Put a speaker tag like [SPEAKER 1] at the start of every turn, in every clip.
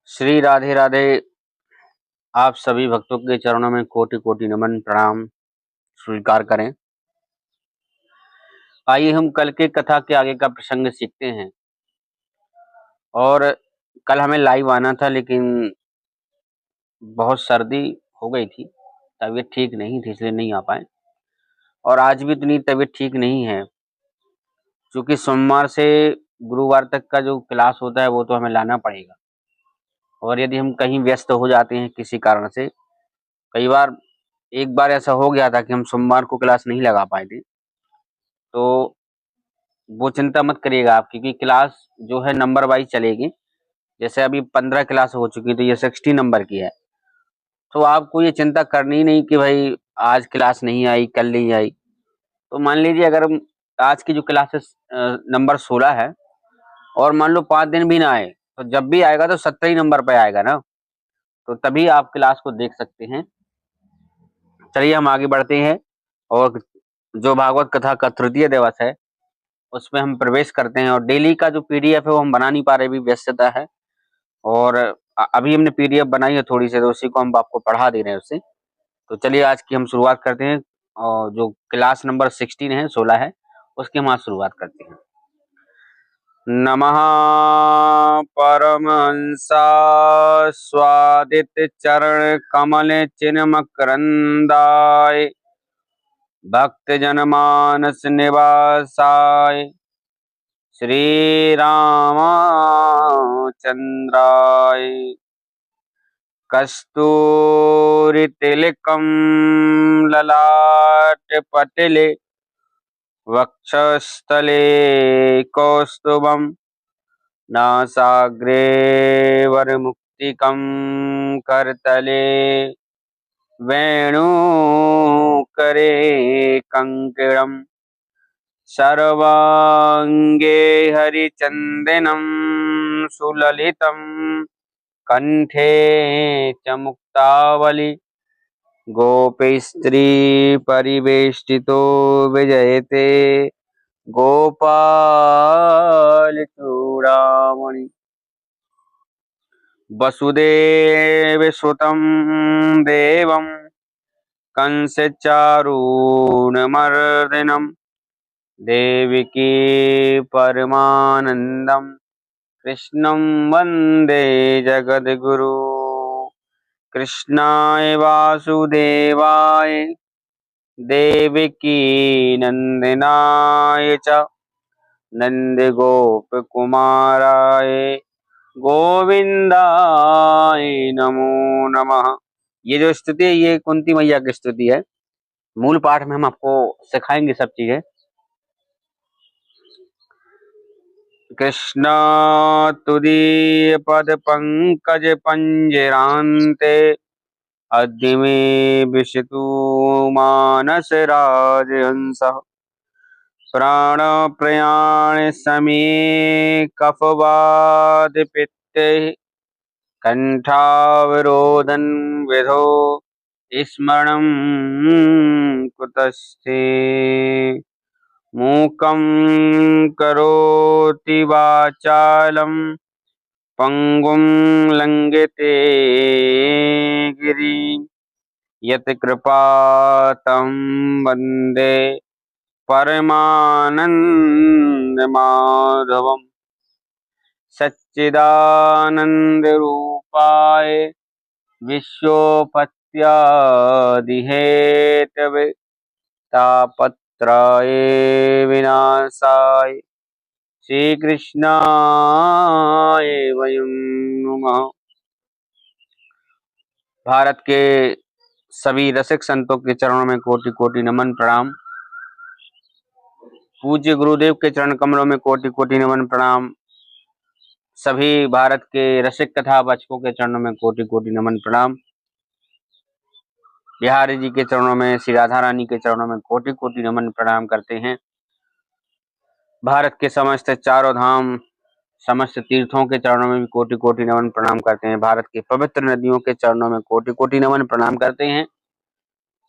[SPEAKER 1] श्री राधे राधे। आप सभी भक्तों के चरणों में कोटि कोटि नमन प्रणाम स्वीकार करें। आइए हम कल के कथा के आगे का प्रसंग सीखते हैं। और कल हमें लाइव आना था, लेकिन बहुत सर्दी हो गई थी, तबीयत ठीक नहीं थी, इसलिए नहीं आ पाए। और आज भी इतनी तबीयत ठीक नहीं है, क्योंकि सोमवार से गुरुवार तक का जो क्लास होता है वो तो हमें लाना पड़ेगा। और यदि हम कहीं व्यस्त हो जाते हैं किसी कारण से, कई बार एक बार ऐसा हो गया था कि हम सोमवार को क्लास नहीं लगा पाए थे, तो वो चिंता मत करिएगा आप, क्योंकि क्लास जो है नंबर वाइज चलेगी। जैसे अभी 15 क्लास हो चुकी, तो ये 60 नंबर की है। तो आपको ये चिंता करनी नहीं कि भाई आज क्लास नहीं आई, कल नहीं आई। तो मान लीजिए अगर आज की जो क्लासेस नंबर 16 है, और मान लो 5 दिन भी ना आए, तो जब भी आएगा तो 70 ही नंबर पे आएगा ना। तो तभी आप क्लास को देख सकते हैं। चलिए हम आगे बढ़ते हैं, और जो भागवत कथा का तृतीय दिवस है उसमें हम प्रवेश करते हैं। और डेली का जो पीडीएफ है वो हम बना नहीं पा रहे, भी व्यस्तता है। और अभी हमने पीडीएफ बनाई है थोड़ी सी, तो उसी को हम आपको पढ़ा दे रहे हैं उससे। तो चलिए आज की हम शुरुआत करते हैं, और जो क्लास नंबर 16 है, 16 है, उसकी हम आज शुरुआत करते हैं। नमः परमहंसा स्वादित चरण कमल चिन्ह मकरंदाय भक्त जनमानस निवासाय श्री रामचंद्राय कस्तूरितिलकं ललाट पटले वक्षस्थले कौस्तुभं नासाग्रे वरमुक्तिकं करतले वेणुकरे कंकिणम् सर्वांगे हरिचंदनं सुललितं कंठे च मुक्तावली गोपस्त्री परिवेष्टितो विजयते गोपाल चूड़ामणि वसुदेव सुतं देवं कंसचारूणमर्दनम् देवकी परमानंदम कृष्णं वंदे जगद्गुरु कृष्णाय वासुदेवाय देवकी नंदनाय च नंदगोपकुमाराय गोविंदाय नमो नमः। ये जो स्तुति है ये कुंती मैया की स्तुति है। मूल पाठ में हम आपको सिखाएंगे सब चीजें। कृष्ण तुदीय पद पंकज पंजरान्ते अद्य मे विशतु मानस राजहंसः प्राण प्रयाण समे कफवाद पित्ते कंठावरोधन विधो स्मरणं कुतस्ते मूकं करोति वाचालं पंगुं लंघयते गिरिं यत्कृपातं वन्दे परमानन्दमाधवम् सच्चिदानन्दरूपाय विश्वोपत्यादिहेतवे तापत्राय विनाशाय श्रीकृष्णाय वयं नमः। भारत के सभी रसिक संतों के चरणों में कोटि कोटि नमन प्रणाम। पूज्य गुरुदेव के चरण कमलों में कोटि कोटि नमन प्रणाम। सभी भारत के रसिक कथा वाचकों के चरणों में कोटि कोटि नमन प्रणाम। बिहारी जी के चरणों में, श्री राधा रानी के चरणों में कोटि कोटि नमन प्रणाम करते हैं। भारत के समस्त चारों धाम, समस्त तीर्थों के चरणों में भी कोटि कोटि नमन प्रणाम करते हैं। भारत की पवित्र नदियों के चरणों में कोटि कोटि नमन प्रणाम करते हैं।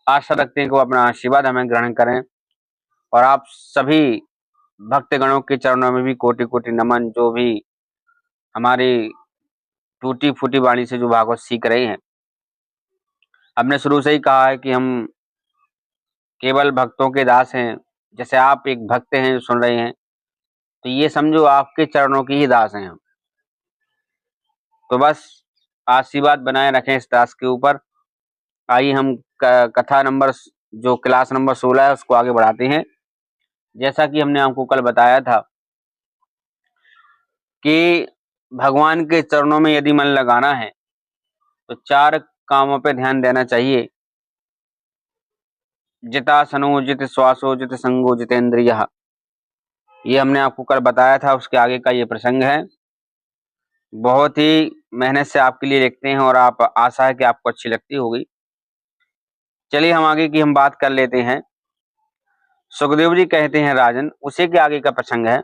[SPEAKER 1] आशा रखते हैं कि वो अपना आशीर्वाद हमें ग्रहण करें। और आप सभी भक्तगणों के चरणों में भी कोटि कोटि नमन, जो भी हमारी टूटी फूटी वाणी से जो भागवत सीख रहे हैं। हमने शुरू से ही कहा है कि हम केवल भक्तों के दास हैं। जैसे आप एक भक्त हैं जो सुन रहे हैं, तो ये समझो आपके चरणों की ही दास हैं हम। तो बस आशीर्वाद बनाए रखें इस दास के ऊपर। आइए हम कथा नंबर जो क्लास नंबर 16 है उसको आगे बढ़ाते हैं। जैसा कि हमने आपको कल बताया था कि भगवान के चरणों में यदि मन लगाना है तो 4 कामों पे ध्यान देना चाहिए। जितासनो जित श्वासो जित संगो जितेंद्रियः, ये हमने आपको कल बताया था। उसके आगे का ये प्रसंग है। बहुत ही मेहनत से आपके लिए लिखते हैं और आप आशा है कि आपको अच्छी लगती होगी। चलिए हम आगे की हम बात कर लेते हैं। सुखदेव जी कहते हैं राजन, उसी के आगे का प्रसंग है।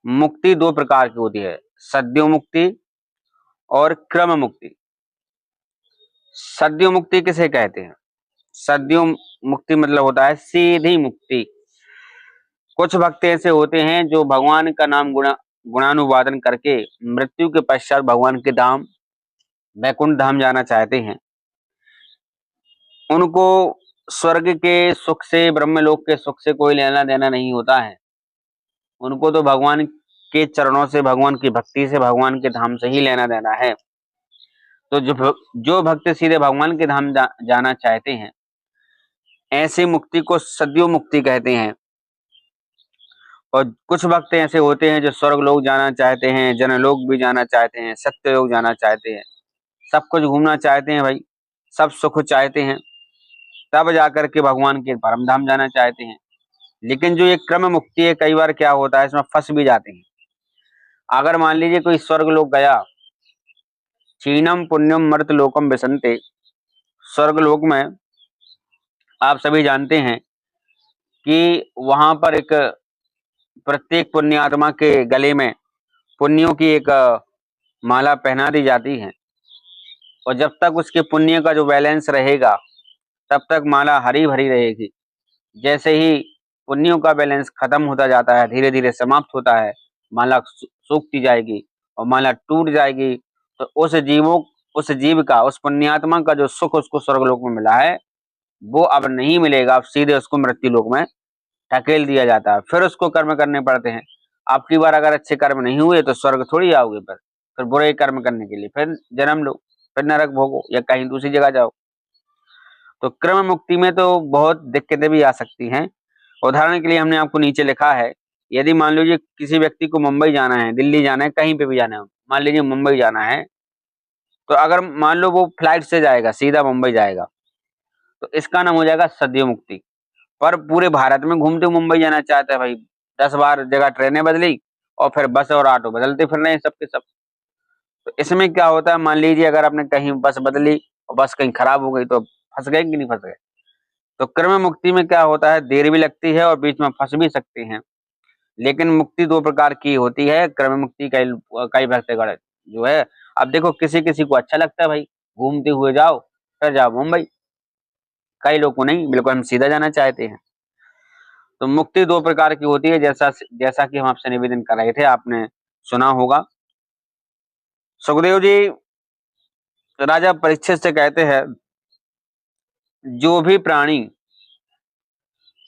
[SPEAKER 1] मुक्ति 2 प्रकार की होती है, सद्यो मुक्ति और क्रम मुक्ति। सद्यो मुक्ति किसे कहते हैं? सद्यो मुक्ति मतलब होता है सीधी मुक्ति। कुछ भक्त ऐसे होते हैं जो भगवान का नाम गुणानुवादन करके मृत्यु के पश्चात भगवान के धाम वैकुंठ धाम जाना चाहते हैं। उनको स्वर्ग के सुख से, ब्रह्मलोक के सुख से कोई लेना देना नहीं होता है। उनको तो भगवान के चरणों से, भगवान की भक्ति से, भगवान के धाम से ही लेना देना है। तो जो भक्त सीधे भगवान के धाम जाना चाहते हैं, ऐसी मुक्ति को सद्यो मुक्ति कहते हैं। और कुछ भक्त ऐसे होते हैं जो स्वर्ग लोक जाना चाहते हैं, जनलोक भी जाना चाहते हैं, सत्य लोक जाना चाहते हैं, सब कुछ घूमना चाहते हैं भाई, सब सुख चाहते हैं, तब जाकर के भगवान के परम धाम जाना चाहते हैं। लेकिन जो ये क्रम मुक्ति है, कई बार क्या होता है इसमें फंस भी जाते हैं। अगर मान लीजिए कोई स्वर्ग लोक गया, क्षीणम पुण्यम मर्त लोकम विसंते, स्वर्ग लोक में आप सभी जानते हैं कि वहां पर एक प्रत्येक पुण्यात्मा के गले में पुण्यों की एक माला पहना दी जाती है। और जब तक उसके पुण्य का जो बैलेंस रहेगा तब तक माला हरी भरी रहेगी। जैसे ही पुण्यों का बैलेंस खत्म होता जाता है, धीरे धीरे समाप्त होता है, माला सूखती जाएगी और माला टूट जाएगी। तो उस जीव का, उस पुण्यात्मा का जो सुख उसको स्वर्गलोक में मिला है वो अब नहीं मिलेगा। अब सीधे उसको मृत्यु लोक में धकेल दिया जाता है। फिर उसको कर्म करने पड़ते हैं। आपकी बार अगर अच्छे कर्म नहीं हुए तो स्वर्ग थोड़ी जाओगे, फिर बुरे कर्म करने के लिए फिर जन्म लो, फिर नरक भोगो या कहीं दूसरी जगह जाओ। तो क्रम मुक्ति में तो बहुत दिक्कतें भी आ सकती हैं। उदाहरण के लिए हमने आपको नीचे लिखा है, यदि मान लीजिए किसी व्यक्ति को मुंबई जाना है, दिल्ली जाना है, कहीं पे भी जाना है, मान लीजिए मुंबई जाना है, तो अगर मान लो वो फ्लाइट से जाएगा, सीधा मुंबई जाएगा, तो इसका नाम हो जाएगा सद्यो मुक्ति। पर पूरे भारत में घूमते मुंबई जाना चाहता है भाई, 10 बार जगह ट्रेनें बदली और फिर बस और ऑटो बदलते फिर रहे हैं सबके सब। तो इसमें क्या होता है, मान लीजिए अगर आपने कहीं बस बदली और बस कहीं खराब हो गई तो फंस गए कि नहीं फंस गए। तो क्रम मुक्ति में क्या होता है, देर भी लगती है और बीच में फंस भी सकते हैं। लेकिन मुक्ति 2 प्रकार की होती है। क्रम मुक्ति कई भक्तगण जो है, अब देखो किसी किसी को अच्छा लगता है भाई घूमते हुए जाओ, फिर जाओ मुंबई, कई लोग को नहीं, बिल्कुल हम सीधा जाना चाहते हैं। तो मुक्ति 2 प्रकार की होती है, जैसा कि हम आपसे निवेदन कर रहे थे, आपने सुना होगा। सुखदेव जी राजा परीक्षित से कहते हैं, जो भी प्राणी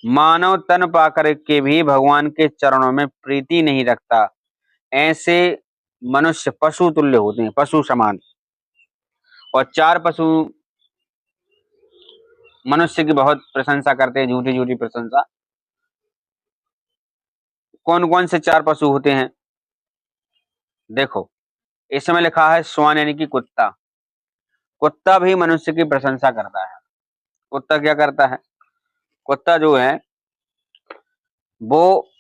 [SPEAKER 1] मानव तन पाकर के भी भगवान के चरणों में प्रीति नहीं रखता, ऐसे मनुष्य पशु तुल्य होते हैं, पशु समान। और 4 पशु मनुष्य की बहुत प्रशंसा करते हैं, झूठी झूठी प्रशंसा। कौन कौन से 4 पशु होते हैं? देखो इसमें लिखा है श्वान यानी कि कुत्ता। कुत्ता भी मनुष्य की प्रशंसा करता है। कुत्ता क्या करता है? कुत्ता जो है वो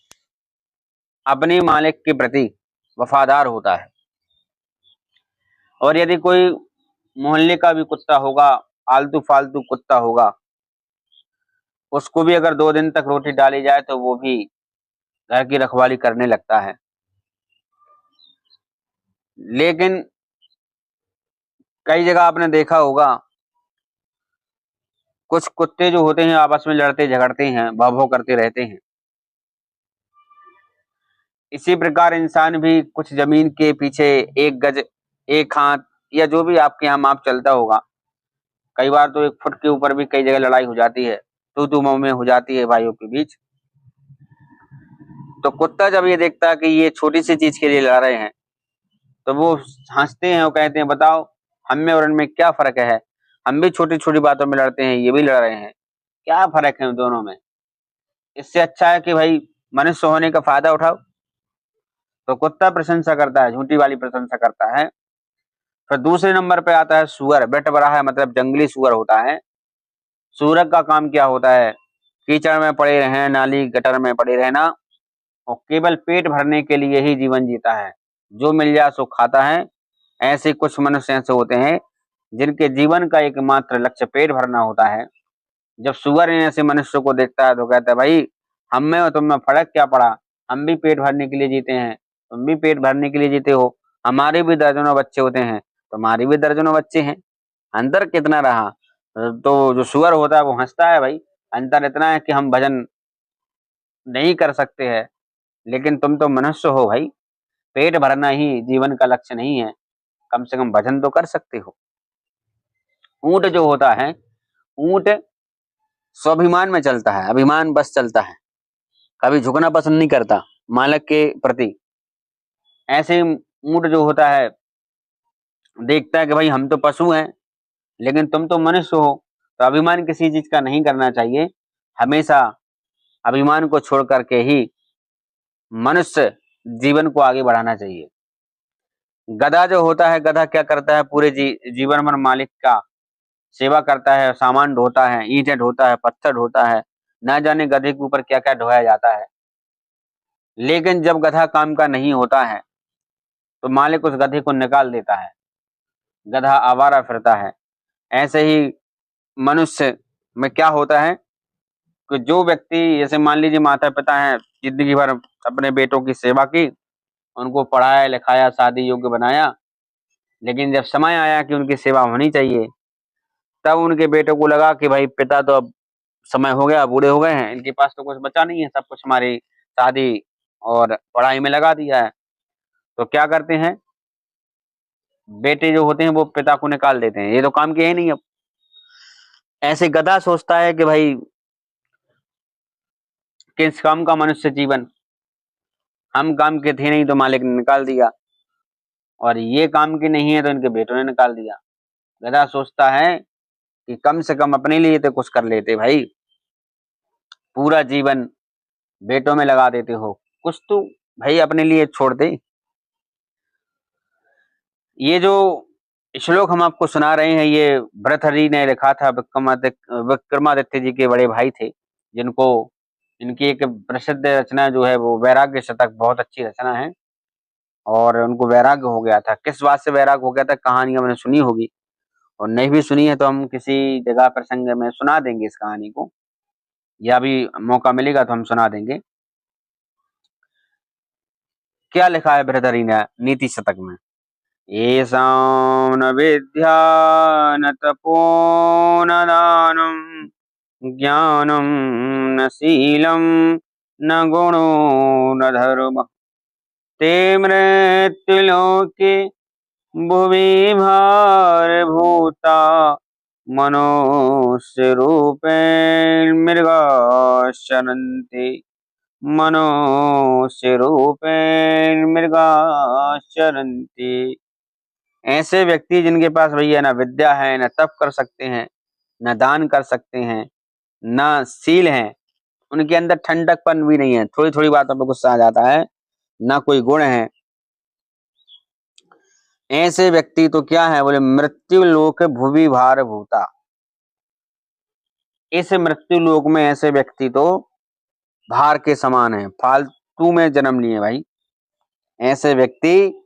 [SPEAKER 1] अपने मालिक के प्रति वफादार होता है। और यदि कोई मोहल्ले का भी कुत्ता होगा, आलतू फालतू कुत्ता होगा, उसको भी अगर 2 दिन तक रोटी डाली जाए तो वो भी घर की रखवाली करने लगता है। लेकिन कई जगह आपने देखा होगा, कुछ कुत्ते जो होते हैं आपस में लड़ते झगड़ते हैं, भौ भौ करते रहते हैं। इसी प्रकार इंसान भी कुछ जमीन के पीछे 1 गज एक हाथ या जो भी आपके यहाँ माप चलता होगा, कई बार तो 1 फुट के ऊपर भी कई जगह लड़ाई हो जाती है, तू में हो जाती है भाइयों के बीच। तो कुत्ता जब ये देखता है कि ये छोटी सी चीज के लिए लड़ रहे हैं, तो वो हंसते हैं और कहते हैं बताओ हम में और इनमें क्या फर्क है, हम भी छोटी छोटी बातों में लड़ते हैं, ये भी लड़ रहे हैं, क्या फर्क है उन दोनों में। इससे अच्छा है कि भाई मनुष्य होने का फायदा उठाओ। तो कुत्ता प्रशंसा करता है, झूठी वाली प्रशंसा करता है। फिर दूसरे नंबर पे आता है सुअर। बेट बड़ा है मतलब जंगली सुअर होता है। सुअर का काम क्या होता है, कीचड़ में पड़े रहना, नाली गटर में पड़े रहना और केवल पेट भरने के लिए ही जीवन जीता है, जो मिल जाए सो खाता है। ऐसे कुछ मनुष्य ऐसे होते हैं जिनके जीवन का एकमात्र लक्ष्य पेट भरना होता है। जब सुअर इन ऐसे मनुष्य को देखता है तो कहता है भाई हम में और तुम में फर्क क्या पड़ा, हम भी पेट भरने के लिए जीते हैं, तुम भी पेट भरने के लिए जीते हो, हमारे भी दर्जनों बच्चे होते हैं, तुम्हारी भी दर्जनों बच्चे हैं, अंतर कितना रहा। तो जो सुअर होता है वो हंसता है, भाई अंतर इतना है कि हम भजन नहीं कर सकते हैं, लेकिन तुम तो मनुष्य हो भाई, पेट भरना ही जीवन का लक्ष्य नहीं है, कम से कम भजन तो कर सकते हो। ऊंट जो होता है, ऊंट स्वाभिमान में चलता है, अभिमान बस चलता है, कभी झुकना पसंद नहीं करता मालिक के प्रति। ऐसे ऊंट जो होता है देखता है कि भाई हम तो पशु हैं लेकिन तुम तो मनुष्य हो, तो अभिमान किसी चीज का नहीं करना चाहिए। हमेशा अभिमान को छोड़ करके ही मनुष्य जीवन को आगे बढ़ाना चाहिए। गधा जो होता है, गधा क्या करता है, पूरे जीवन भर मालिक का सेवा करता है, सामान ढोता है, ईंटें ढोता है, पत्थर ढोता है, ना जाने गधे के ऊपर क्या क्या ढोया जाता है। लेकिन जब गधा काम का नहीं होता है तो मालिक उस गधे को निकाल देता है, गधा आवारा फिरता है। ऐसे ही मनुष्य में क्या होता है कि जो व्यक्ति, जैसे मान लीजिए माता पिता हैं, जिंदगी भर अपने बेटों की सेवा की, उनको पढ़ाया लिखाया, शादी योग्य बनाया, लेकिन जब समय आया कि उनकी सेवा होनी चाहिए, तब उनके बेटों को लगा कि भाई पिता तो अब समय हो गया, बूढ़े हो गए हैं, इनके पास तो कुछ बचा नहीं है, सब कुछ हमारी शादी और पढ़ाई में लगा दिया है। तो क्या करते हैं, बेटे जो होते हैं वो पिता को निकाल देते हैं, ये तो काम के है नहीं अब। ऐसे गधा सोचता है कि भाई किस काम का मनुष्य जीवन, हम काम के थे नहीं तो मालिक ने निकाल दिया, और ये काम के नहीं है तो इनके बेटों ने निकाल दिया। गधा सोचता है कि कम से कम अपने लिए तो कुछ कर लेते भाई, पूरा जीवन बेटों में लगा देते हो, कुछ तो भाई अपने लिए छोड़ दे। ये जो श्लोक हम आपको सुना रहे हैं, ये भर्तहरि ने लिखा था, विक्रमादित्य जी के बड़े भाई थे, जिनको इनकी एक प्रसिद्ध रचना जो है वो वैराग्य शतक, बहुत अच्छी रचना है। और उनको वैराग्य हो गया था, किस बात से वैराग्य हो गया था, कहानी हमने सुनी होगी, और नहीं भी सुनी है तो हम किसी जगह प्रसंग में सुना देंगे इस कहानी को, या भी मौका मिलेगा तो हम सुना देंगे। क्या लिखा है भर्तहरि ने नीति शतक में, येषां न विद्या न तपो न दानं ज्ञानं न शीलं न गुणो न धर्मः ते मृत्युलोके भुवि भारभूता मनुष्यरूपेण मृगाः चरन्ति मनुष्यरूपेण मृगाः चरन्ति। ऐसे व्यक्ति जिनके पास भैया ना विद्या है, न तप कर सकते हैं, न दान कर सकते हैं, न शील है, उनके अंदर ठंडकपन भी नहीं है, थोड़ी थोड़ी बातों पे गुस्सा आ जाता है, ना कोई गुण है, ऐसे व्यक्ति तो क्या है, बोले मृत्यु लोक भुवि भार भूता। इस मृत्यु लोक में ऐसे व्यक्ति तो भार के समान है, फालतू में जन्म लिए भाई। ऐसे व्यक्ति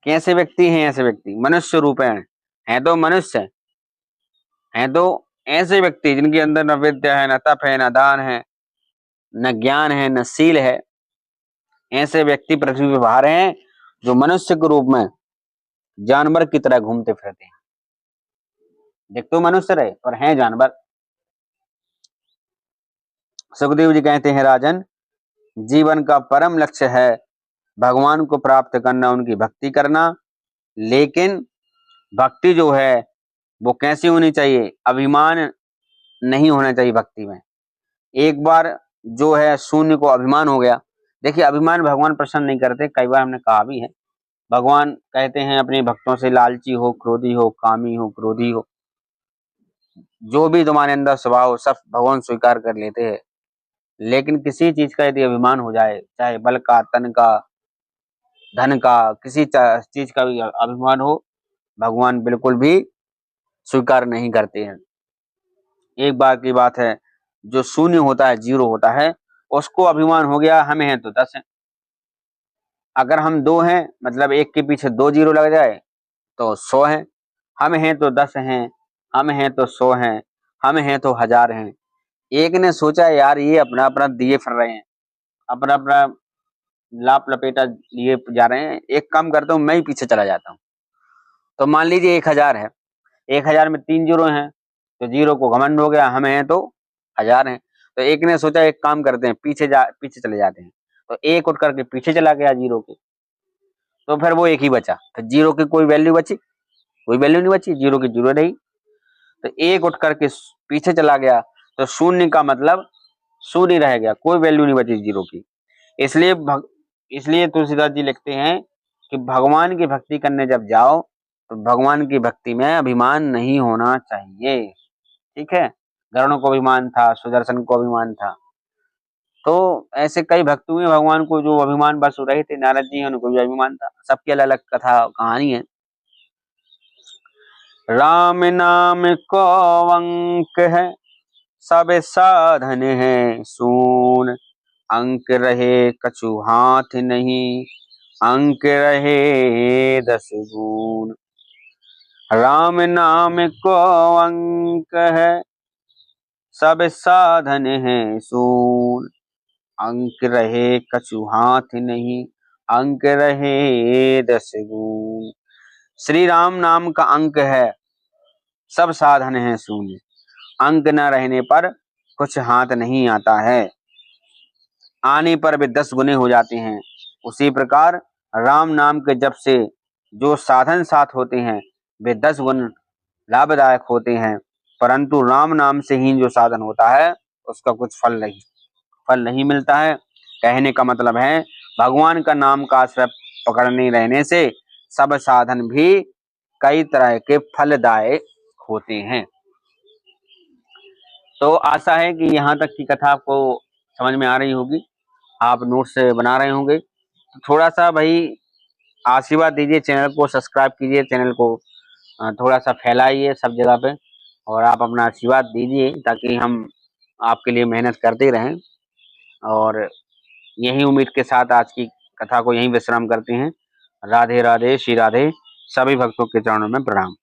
[SPEAKER 1] कैसे व्यक्ति हैं, ऐसे व्यक्ति मनुष्य रूपेण है, तो मनुष्य हैं तो ऐसे व्यक्ति जिनके अंदर न विद्या है, न तप है, न दान है, न ज्ञान है, न शील है। ऐसे व्यक्ति पृथ्वी पर बाहर हैं जो मनुष्य के रूप में जानवर की तरह घूमते फिरते हैं, देख तो मनुष्य रहे पर हैं जानवर। सुखदेव जी कहते हैं राजन, जीवन का परम लक्ष्य है भगवान को प्राप्त करना, उनकी भक्ति करना, लेकिन भक्ति जो है वो कैसी होनी चाहिए? अभिमान नहीं होना चाहिए भक्ति में। एक बार जो है शून्य को अभिमान हो गया, देखिए अभिमान भगवान प्रसन्न नहीं करते, कई बार हमने कहा भी है। भगवान कहते हैं अपने भक्तों से, लालची हो, क्रोधी हो, कामी हो, क्रोधी हो, जो भी तुम्हारे अंदर स्वभाव हो सब भगवान स्वीकार कर लेते हैं। लेकिन किसी चीज का यदि अभिमान हो जाए, चाहे बल का, तन का, धन का, किसी चीज का भी अभिमान हो, भगवान बिल्कुल भी स्वीकार नहीं करते हैं। एक बार की बात है, जो शून्य होता है, जीरो होता है, उसको अभिमान हो गया हमें हैं तो 10 हैं। अगर हम 2 हैं, मतलब एक के पीछे 2 जीरो लग जाए तो 100 हैं। हम हैं तो 10 हैं, हम हैं तो 100 हैं, हम हैं तो 1000 हैं। एक ने सोचा यार ये अपना अपना दिए फिर रहे हैं, अपना अपना लाप लपेटा लिए जा रहे हैं, एक काम करता हूँ मैं ही पीछे चला जाता हूँ। तो मान लीजिए 1000 है, 1000 में 3 जीरो हैं, तो जीरो को घमंड हो गया, हम हैं तो 1000 हैं। तो एक ने सोचा एक काम करते हैं, पीछे चले जाते हैं। तो एक उठ करके पीछे चला गया जीरो के, तो फिर वो एक ही बचा, फिर जीरो की कोई वैल्यू बची? कोई वैल्यू नहीं बची, जीरो की जीरो रही। तो एक उठ करके पीछे चला गया, तो शून्य का मतलब शून्य रह गया, कोई वैल्यू नहीं बची जीरो की। इसलिए तुलसीदास जी लिखते हैं कि भगवान की भक्ति करने जब जाओ तो भगवान की भक्ति में अभिमान नहीं होना चाहिए। ठीक है, गरुड़ को अभिमान था, सुदर्शन को अभिमान था, तो ऐसे कई भक्त हुए भगवान को जो अभिमान बस रहे थे। नारद जी उनको भी अभिमान था, सबकी अलग अलग कथा कहानी है। राम नाम को अंक है, सब साधन है सून, अंक रहे कछु हाथ नहीं, अंक रहे 10 गुण। राम नाम को अंक है, सब साधन है सून, अंक रहे कछु हाथ नहीं, अंक रहे 10 गुण। श्री राम नाम का अंक है, सब साधन है शून्य, अंक न रहने पर कुछ हाथ नहीं आता है, आने पर वे 10 गुने हो जाते हैं। उसी प्रकार राम नाम के जप से जो साधन साथ होते हैं वे 10 गुण लाभदायक होते हैं, परंतु राम नाम से ही जो साधन होता है उसका कुछ फल नहीं मिलता है। कहने का मतलब है भगवान का नाम का आश्रय पकड़ने रहने से सब साधन भी कई तरह के फलदायक होते हैं। तो आशा है कि यहाँ तक की कथा आपको समझ में आ रही होगी, आप नोट्स बना रहे होंगे। तो थोड़ा सा भाई आशीर्वाद दीजिए, चैनल को सब्सक्राइब कीजिए, चैनल को थोड़ा सा फैलाइए सब जगह पे, और आप अपना आशीर्वाद दीजिए ताकि हम आपके लिए मेहनत करते रहें। और यही उम्मीद के साथ आज की कथा को यहीं विश्राम करते हैं। राधे राधे, श्री राधे, सभी भक्तों के चरणों में प्रणाम।